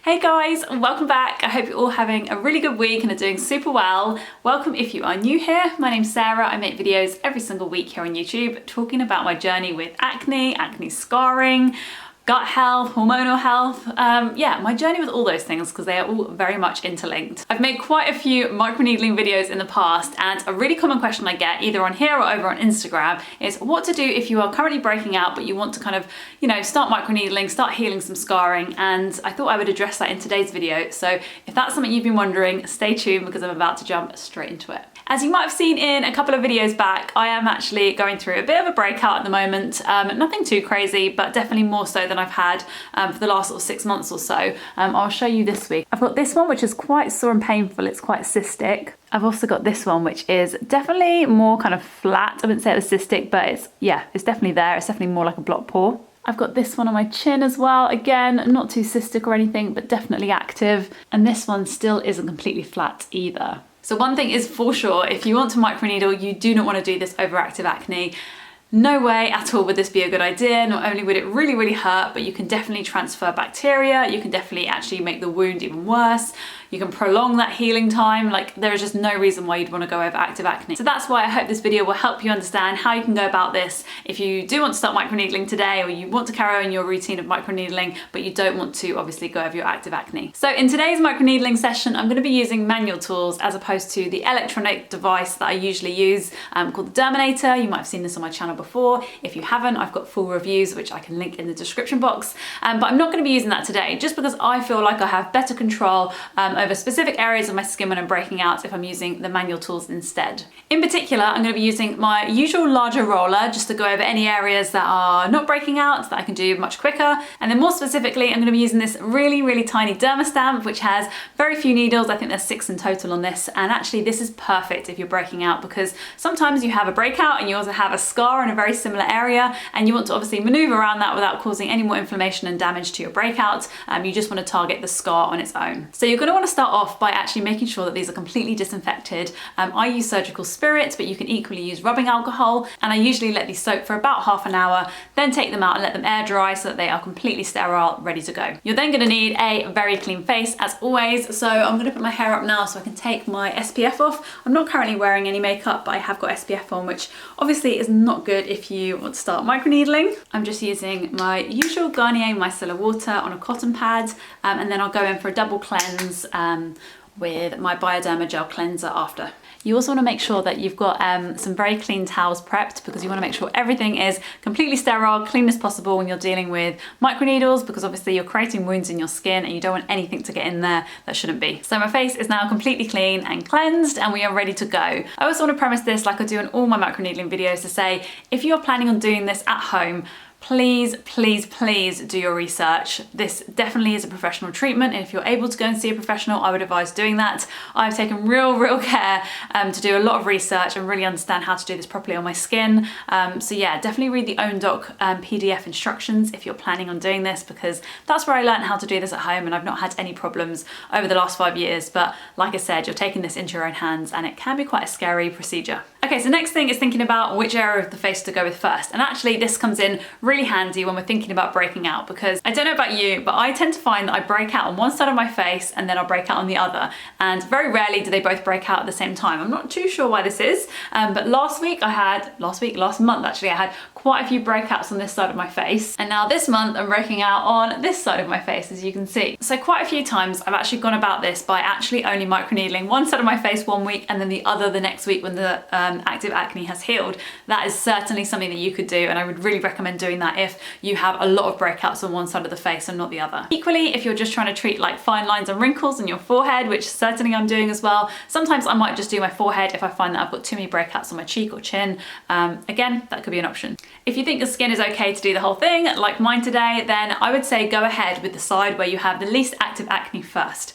Hey guys, welcome back. I hope you're all having a really good week and are doing super well. Welcome if you are new here. My name's Sarah. I make videos every single week here on YouTube talking about my journey with acne scarring, gut health, hormonal health, yeah, my journey with all those things because they are all very much interlinked. I've made quite a few microneedling videos in the past, and a really common question I get either on here or over on Instagram is what to do if you are currently breaking out but you want to kind of, start microneedling, start healing some scarring, and I thought I would address that in today's video. So if that's something you've been wondering, stay tuned because I'm about to jump straight into it. As you might have seen in a couple of videos back, I am actually going through a bit of a breakout at the moment. Nothing too crazy, but definitely more so than I've had for the last sort of 6 months or so. I'll show you this week. I've got this one, which is quite sore and painful. It's quite cystic. I've also got this one, which is definitely more kind of flat. I wouldn't say it was cystic, but it's definitely there. It's definitely more like a block pore. I've got this one on my chin as well. Again, not too cystic or anything, but definitely active. And this one still isn't completely flat either. So one thing is for sure, if you want to microneedle, you do not want to do this overactive acne. No way at all would this be a good idea. Not only would it really, really hurt, but you can definitely transfer bacteria. You can definitely actually make the wound even worse. You can prolong that healing time. Like, there is just no reason why you'd want to go over active acne. So that's why I hope this video will help you understand how you can go about this if you do want to start microneedling today, or you want to carry on your routine of microneedling, but you don't want to obviously go over your active acne. So in today's microneedling session, I'm going to be using manual tools as opposed to the electronic device that I usually use called the Derminator. You might have seen this on my channel before. If you haven't, I've got full reviews, which I can link in the description box. But I'm not going to be using that today, just because I feel like I have better control over specific areas of my skin when I'm breaking out if I'm using the manual tools instead. In particular, I'm going to be using my usual larger roller just to go over any areas that are not breaking out that I can do much quicker. And then more specifically, I'm going to be using this really, really tiny derma stamp, which has very few needles. I think there's 6 in total on this. And actually this is perfect if you're breaking out, because sometimes you have a breakout and you also have a scar in a very similar area, and you want to obviously maneuver around that without causing any more inflammation and damage to your breakout. You just want to target the scar on its own. So you're going to want to start off by actually making sure that these are completely disinfected. I use surgical spirit, but you can equally use rubbing alcohol, and I usually let these soak for about half an hour, then take them out and let them air dry so that they are completely sterile, ready to go. You're then going to need a very clean face as always, so I'm going to put my hair up now so I can take my SPF off. I'm not currently wearing any makeup, but I have got SPF on, which obviously is not good if you want to start microneedling. I'm just using my usual Garnier micellar water on a cotton pad, and then I'll go in for a double cleanse with my Bioderma gel cleanser after. You also want to make sure that you've got some very clean towels prepped, because you want to make sure everything is completely sterile, clean as possible when you're dealing with microneedles, because obviously you're creating wounds in your skin and you don't want anything to get in there that shouldn't be. So my face is now completely clean and cleansed, and we are ready to go. I also want to premise this, like I do in all my microneedling videos, to say if you're planning on doing this at home, please, please, please do your research. This definitely is a professional treatment, and if you're able to go and see a professional, I would advise doing that. I've taken real care to do a lot of research and really understand how to do this properly on my skin. So yeah, definitely read the owndoc PDF instructions if you're planning on doing this, because that's where I learned how to do this at home, and I've not had any problems over the last 5 years. But like I said, you're taking this into your own hands, and it can be quite a scary procedure. Okay, so next thing is thinking about which area of the face to go with first. And actually this comes in really handy when we're thinking about breaking out, because I don't know about you, but I tend to find that I break out on one side of my face and then I'll break out on the other. And very rarely do they both break out at the same time. I'm not too sure why this is, but last month actually, I had quite a few breakouts on this side of my face. And now this month I'm breaking out on this side of my face, as you can see. So quite a few times I've actually gone about this by actually only microneedling one side of my face one week and then the other the next week when the active acne has healed. That is certainly something that you could do, and I would really recommend doing that if you have a lot of breakouts on one side of the face and not the other. Equally, if you're just trying to treat like fine lines and wrinkles on your forehead, which certainly I'm doing as well, sometimes I might just do my forehead if I find that I've got too many breakouts on my cheek or chin. Again, that could be an option. If you think your skin is okay to do the whole thing, like mine today, then I would say go ahead with the side where you have the least active acne first.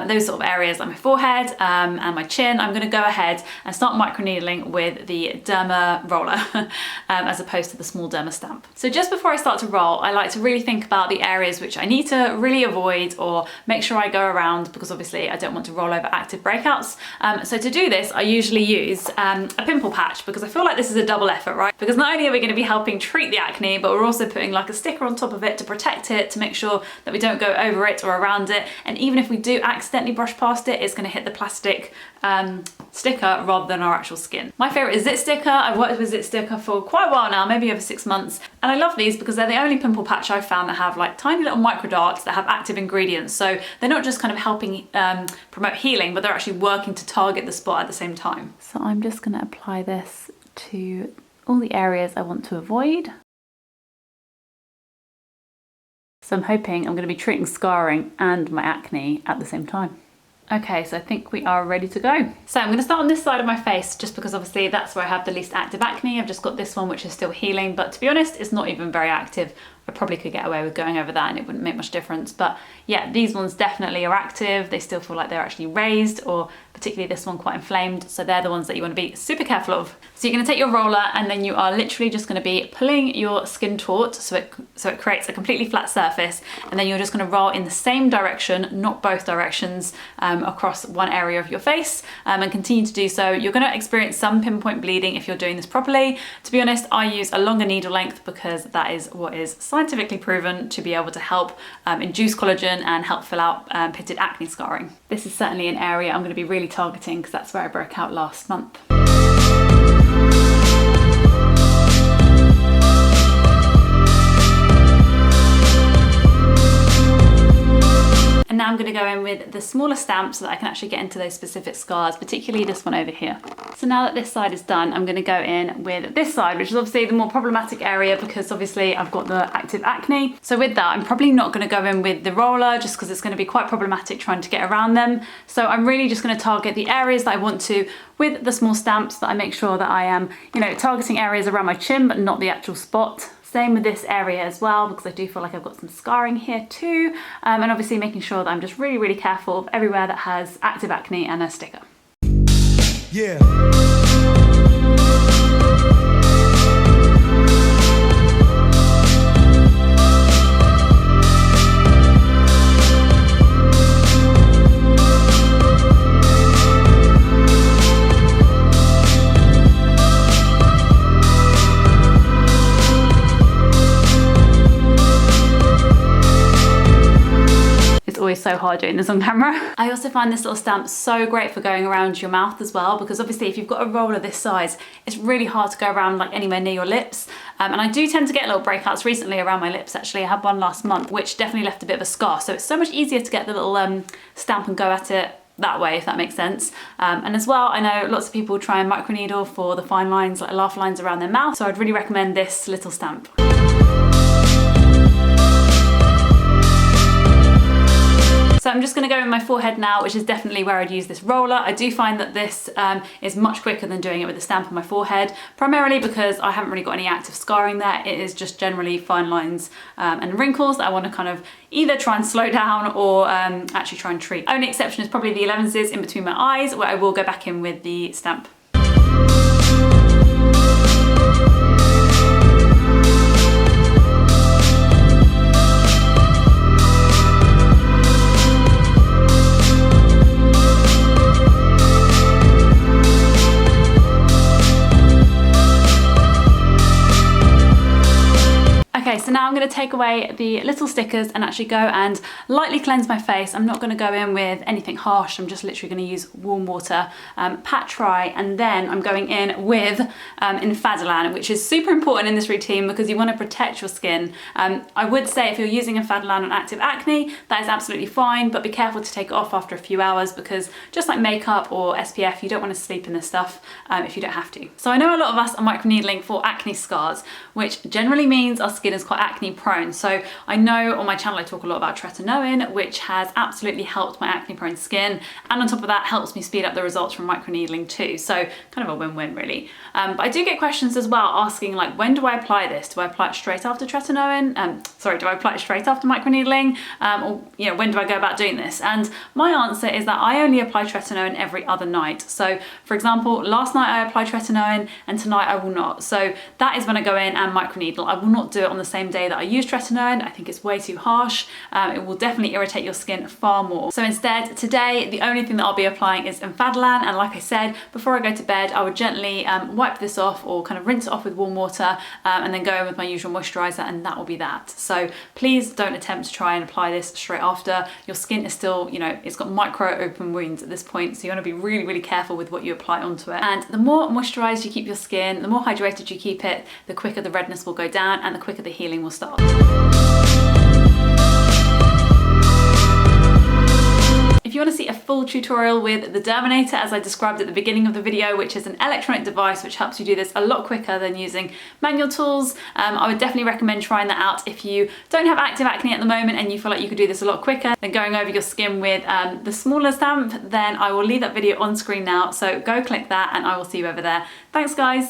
Those sort of areas like my forehead and my chin, I'm going to go ahead and start microneedling going with the Derma roller as opposed to the small Derma stamp. So just before I start to roll, I like to really think about the areas which I need to really avoid or make sure I go around, because obviously I don't want to roll over active breakouts. So to do this, I usually use a pimple patch, because I feel like this is a double effort, right? Because not only are we going to be helping treat the acne, but we're also putting like a sticker on top of it to protect it, to make sure that we don't go over it or around it. And even if we do accidentally brush past it, it's going to hit the plastic sticker rather than our actual skin. My favorite is Zit Sticker. I've worked with Zit Sticker for quite a while now, maybe over 6 months. And I love these because they're the only pimple patch I've found that have like tiny little micro darts that have active ingredients. So they're not just kind of helping promote healing, but they're actually working to target the spot at the same time. So I'm just going to apply this to all the areas I want to avoid. So I'm hoping I'm going to be treating scarring and my acne at the same time. Okay, so I think we are ready to go. So I'm going to start on this side of my face, just because obviously that's where I have the least active acne. I've just got this one which is still healing, but to be honest, it's not even very active. I probably could get away with going over that and it wouldn't make much difference. But yeah, these ones definitely are active. They still feel like they're actually raised, or particularly this one quite inflamed. So they're the ones that you want to be super careful of. So you're going to take your roller and then you are literally just going to be pulling your skin taut so it creates a completely flat surface. And then you're just going to roll in the same direction, not both directions, across one area of your face, and continue to do so. You're going to experience some pinpoint bleeding if you're doing this properly. To be honest, I use a longer needle length because that is what is scientifically proven to be able to help induce collagen and help fill out pitted acne scarring. This is certainly an area I'm going to be really targeting because that's where I broke out last month. And now I'm going to go in with the smaller stamp so that I can actually get into those specific scars, particularly this one over here. So now that this side is done, I'm going to go in with this side, which is obviously the more problematic area because obviously I've got the active acne. So with that, I'm probably not going to go in with the roller just because it's going to be quite problematic trying to get around them. So I'm really just going to target the areas that I want to with the small stamps, that I make sure that I am, targeting areas around my chin, but not the actual spot. Same with this area as well, because I do feel like I've got some scarring here too. And obviously making sure that I'm just really, really careful of everywhere that has active acne and a sticker. Yeah. Always so hard doing this on camera. I also find this little stamp so great for going around your mouth as well, because obviously if you've got a roller this size, it's really hard to go around like anywhere near your lips. And I do tend to get little breakouts recently around my lips. Actually, I had one last month, which definitely left a bit of a scar. So it's so much easier to get the little stamp and go at it that way, if that makes sense. And as well, I know lots of people try and microneedle for the fine lines, like laugh lines around their mouth. So I'd really recommend this little stamp. So I'm just going to go in my forehead now, which is definitely where I'd use this roller. I do find that this is much quicker than doing it with the stamp on my forehead, primarily because I haven't really got any active scarring there. It is just generally fine lines and wrinkles that I want to kind of either try and slow down or actually try and treat. Only exception is probably the 11s in between my eyes, where I will go back in with the stamp. Okay, so now I'm going to take away the little stickers and actually go and lightly cleanse my face. I'm not going to go in with anything harsh. I'm just literally going to use warm water, pat dry, and then I'm going in with Infadilan, which is super important in this routine because you want to protect your skin. I would say if you're using Infadilan on active acne, that is absolutely fine, but be careful to take it off after a few hours because just like makeup or SPF, you don't want to sleep in this stuff if you don't have to. So I know a lot of us are microneedling for acne scars, which generally means our skin is quite acne acne prone. So I know on my channel I talk a lot about tretinoin, which has absolutely helped my acne prone skin, and on top of that helps me speed up the results from microneedling too. So kind of a win-win really. But I do get questions as well asking like, when do I apply this? Do I apply it straight after tretinoin? Do I apply it straight after microneedling? Or when do I go about doing this? And my answer is that I only apply tretinoin every other night. So for example, last night I applied tretinoin and tonight I will not. So that is when I go in and microneedle. I will not do it on the same day that I use tretinoin. I think it's way too harsh. It will definitely irritate your skin far more. So instead, today, the only thing that I'll be applying is Enfadlan. And like I said, before I go to bed, I would gently wipe this off or kind of rinse it off with warm water and then go in with my usual moisturizer, and that will be that. So please don't attempt to try and apply this straight after. Your skin is still, it's got micro open wounds at this point, so you want to be really, really careful with what you apply onto it. And the more moisturized you keep your skin, the more hydrated you keep it, the quicker the redness will go down and the quicker the healing will start. If you want to see a full tutorial with the Derminator, as I described at the beginning of the video, which is an electronic device which helps you do this a lot quicker than using manual tools, I would definitely recommend trying that out. If you don't have active acne at the moment and you feel like you could do this a lot quicker than going over your skin with the smaller stamp, then I will leave that video on screen now. So go click that and I will see you over there. Thanks guys.